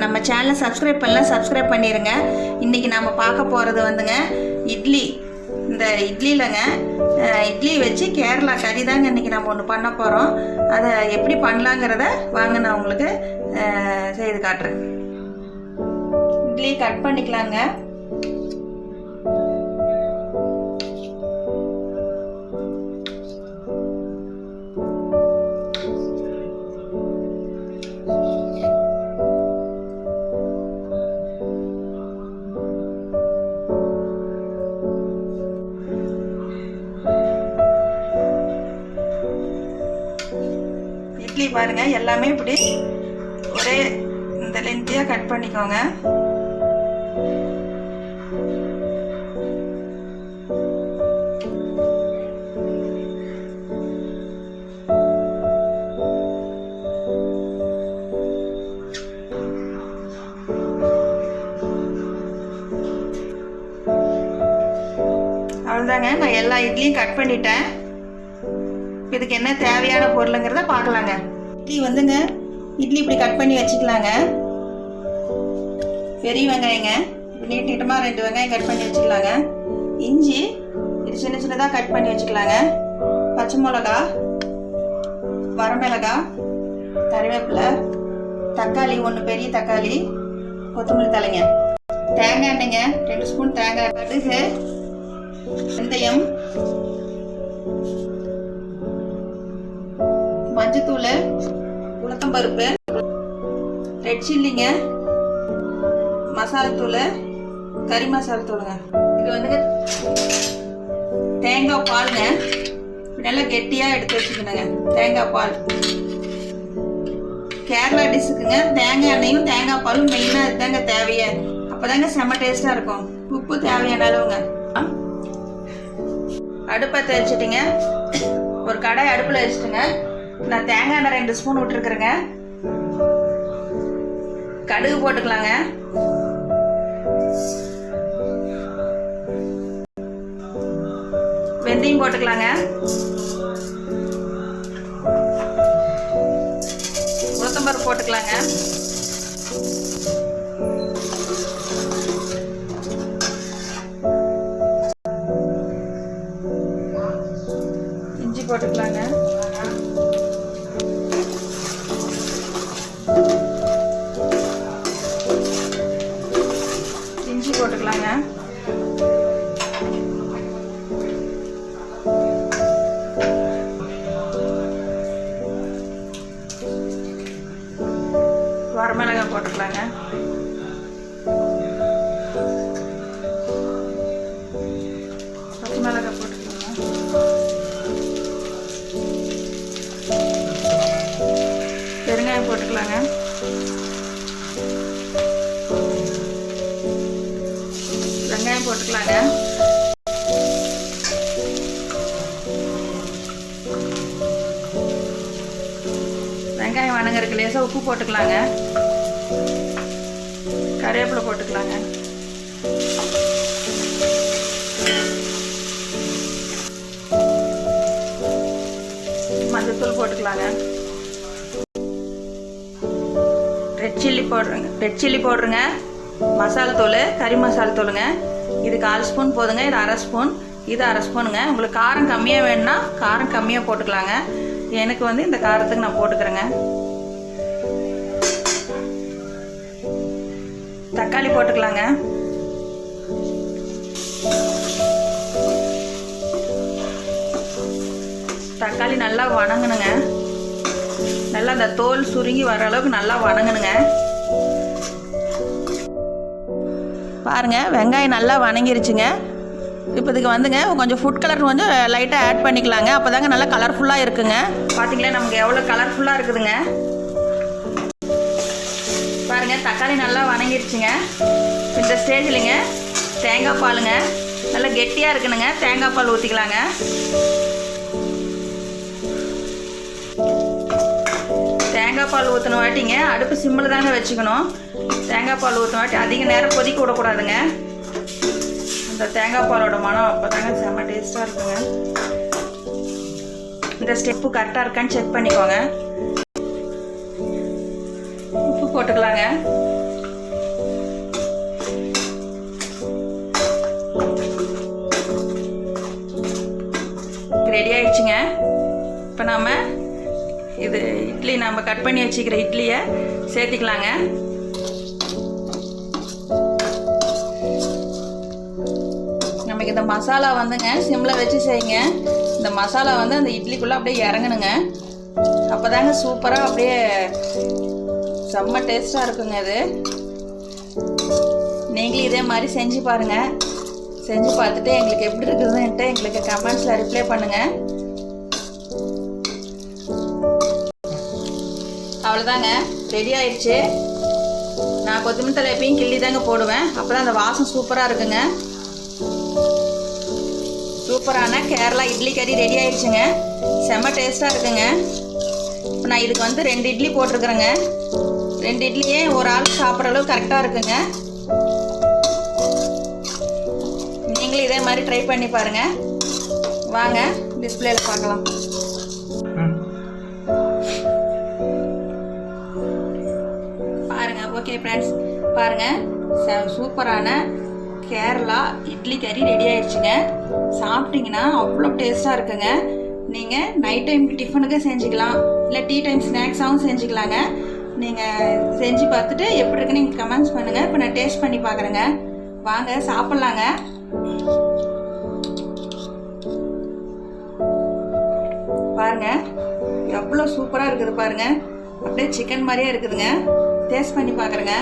நம்ம சேனலை சப்ஸ்கிரைப் பண்ணலாம், சப்ஸ்கிரைப் பண்ணிடுங்க. இன்றைக்கி நம்ம பார்க்க போகிறது வந்துங்க இட்லி. இந்த இட்லியிலங்க இட்லி வச்சு கேரளா கறி தாங்க இன்றைக்கி நம்ம ஒன்று பண்ண போகிறோம். அதை எப்படி பண்ணலாங்கிறத வாங்க நான் உங்களுக்கு செய்து காட்டுறேன். இட்லி கட் பண்ணிக்கலாங்க. இட்லி பாருங்க, எல்லாமே இப்படி ஒரே இந்த லென்த்தியா கட் பண்ணிக்கோங்க. அவ்வளோதாங்க, நான் எல்லா இட்லியும் கட் பண்ணிட்டேன். இதுக்கு என்ன தேவையான பொருளுங்கிறத பார்க்கலாங்க. இட்லி வந்துங்க, இட்லி இப்படி கட் பண்ணி வச்சுக்கலாங்க. பெரிய வெங்காயங்க, இப்படி நீட்டமாக 2 வெங்காயம் கட் பண்ணி வச்சுக்கலாங்க. இஞ்சி இது சின்ன சின்னதாக கட் பண்ணி வச்சுக்கலாங்க. பச்சை மிளகா, வரமிளகா, கறிவேப்பிலை, தக்காளி 1 பெரிய தக்காளி, கொத்தமல்லி தலைங்க, தேங்காய் எண்ணெய்ங்க 2 ஸ்பூன் தேங்காய், கடுகு, வெந்தயம், மஞ்சத்தூள், உளுத்தம்பருப்பு, ரெட் சில்லிங்க, மசாலா தூள், கறி மசாலா தூளுங்க. இது வந்துங்க தேங்காய் பாலுங்க, நல்லா கெட்டியாக எடுத்து வச்சுக்கணுங்க. தேங்காய் பால் கேரளா டிஷ்ஷுக்குங்க தேங்காய் எண்ணெயும் தேங்காய் பாலும் மெயினாக இதுதாங்க தேவையே. அப்போதாங்க செம்ம டேஸ்ட்டாக இருக்கும். உப்பு தேவையான அளவுங்க. அடுப்பத்தை வச்சுட்டுங்க, ஒரு கடாய் அடுப்பில் வச்சுட்டுங்க, நான் தேங்காய் எண்ணெய் 2 ஸ்பூன் விட்டுருக்குறேங்க. கடுகு போட்டுக்கலாங்க. வெந்தயம் போட்டுக்கலாங்க. உளுத்தம்பருப்பு போட்டுக்கலாங்க. இஞ்சி போட்டுக்கலாங்க. இஞ்சி போட்டுக்கலாங்க. வரமிளகாய் போட்டுக்கலாங்க. பச்சை மிளகாய் போட்டுக்கலாங்க. பெருங்காயம் போட்டுக்கலாங்க. வெங்காயம் போட்டுக்கலாங்க. வெங்காயம் வணங்குறதுக்கு லேசாக உப்பு போட்டுக்கலாங்க. கறிவேப்பிலை போட்டுக்கலாங்க. மஞ்சத்தூள் போட்டுக்கலாங்க. Red chilli போடுறேங்க. மசாலா தூள், கறி மசாலா தூளுங்க. இது 1/4 ஸ்பூன் போதுங்க. இது 1/2 ஸ்பூன், இது 1/2 ஸ்பூனுங்க. உங்களுக்கு காரம் கம்மியாக வேணும்னா காரம் கம்மியாக போட்டுக்கலாங்க. எனக்கு வந்து இந்த காரத்துக்கு நான் போட்டுக்கிறேங்க. தக்காளி போட்டுக்கலாங்க. தக்காளி நல்லா வணங்கணுங்க. நல்லா அந்த தோல் சுருங்கி வர அளவுக்கு நல்லா வணங்கணுங்க. பாருங்க, வெங்காயம் நல்லா வணங்கிருச்சுங்க. இப்போ இதுக்கு வந்துங்க கொஞ்சம் ஃபுட் கலர் கொஞ்சம் லைட்டாக ஆட் பண்ணிக்கலாங்க. அப்போ தாங்க நல்லா கலர்ஃபுல்லாக இருக்குங்க. பார்த்தீங்களா நமக்கு எவ்வளோ கலர்ஃபுல்லாக இருக்குதுங்க. பாருங்கள், தக்காளி நல்லா வணங்கிருச்சுங்க. இந்த ஸ்டேஜில்ங்க தேங்காய் பாலுங்க, நல்லா கெட்டியாக இருக்குனுங்க. தேங்காய் பால் ஊற்றிக்கலாங்க. தேங்காய் பால் ஊற்றின வாட்டிங்க அடுப்பு சிம்மில் தாங்க வச்சுக்கணும். தேங்காய் பால் ஊற்றின வாட்டி அதிக நேரம் கொதிக்க விடக்கூடாதுங்க. அந்த தேங்காய் பாலோட மனம் அப்போ தாங்க செம்ம டேஸ்ட்டாக இருக்குங்க. இந்த ஸ்டெப்பு கரெக்டாக இருக்கான்னு செக் பண்ணிக்கோங்க. உப்பு போட்டுக்கலாங்க. ஆயிடுச்சுங்க. இப்போ நாம் இது இட்லி நம்ம கட் பண்ணி வச்சுக்கிற இட்லியை சேர்த்திக்கலாங்க. நமக்கு இந்த மசாலா வந்துங்க சிம்மில் வச்சு செய்யுங்க. இந்த மசாலா வந்து அந்த இட்லிக்குள்ளே அப்படியே இறங்கணுங்க. அப்போ தாங்க சூப்பராக அப்படியே செம்ம டேஸ்ட்டாக இருக்குங்க. இது நீங்களும் இதே மாதிரி செஞ்சு பாருங்கள். செஞ்சு பார்த்துட்டு எங்களுக்கு எப்படி இருக்குதுன்ட்டு எங்களுக்கு கமெண்ட்ஸில் ரிப்ளை பண்ணுங்கள். அவ்வளோதாங்க, ரெடி ஆயிடுச்சு. நான் கொத்தமல்லி தழை எப்பயும் கிள்ளி தாங்க போடுவேன். அப்போ தான் அந்த வாசம் சூப்பராக இருக்குங்க. சூப்பரான கேரளா இட்லி கறி ரெடி ஆயிடுச்சுங்க. செம்ம டேஸ்ட்டாக இருக்குங்க. இப்போ நான் இதுக்கு வந்து 2 இட்லி போட்டிருக்குறேங்க. 2 இட்லியே ஒரு ஆள் சாப்பிட்ற அளவு கரெக்டாக இருக்குங்க. நீங்களும் இதே மாதிரி ட்ரை பண்ணி பாருங்கள். வாங்க டிஸ்பிளேல பார்க்கலாம். பாருங்கள். ஓகே ஃப்ரெண்ட்ஸ், பாருங்கள் சூப்பரான கேரளா இட்லி கறி ரெடி ஆயிடுச்சுங்க. சாப்பிட்டீங்கன்னா அவ்வளோ டேஸ்ட்டாக இருக்குங்க. நீங்கள் நைட் டைமுக்கு டிஃபனுக்கு செஞ்சுக்கலாம், இல்லை டீ டைம் ஸ்நாக்ஸாகவும் செஞ்சுக்கலாங்க. நீங்கள் செஞ்சு பார்த்துட்டு எப்படி இருக்குன்னு நீங்கள் கமெண்ட்ஸ் பண்ணுங்கள். இப்போ நான் டேஸ்ட் பண்ணி பார்க்குறேங்க. வாங்க சாப்பிட்லாங்க. பாருங்க எவ்வளோ சூப்பராக இருக்குது பாருங்க. அப்படியே சிக்கன் மாதிரியே இருக்குதுங்க. டேஸ்ட் பண்ணி பார்க்குறேங்க.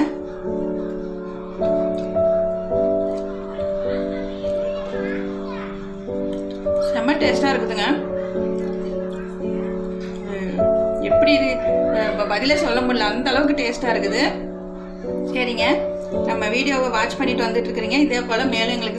செம்ம டேஸ்ட்டாக இருக்குதுங்க. எப்படி இது பதிலே சொல்ல முடியல, அந்த அளவுக்கு டேஸ்ட்டாக இருக்குது. சரிங்க, நம்ம வீடியோவை வாட்ச் பண்ணிட்டு வந்துட்டு இருக்கிறீங்க. இதே போல் மேலும் எங்களுக்கு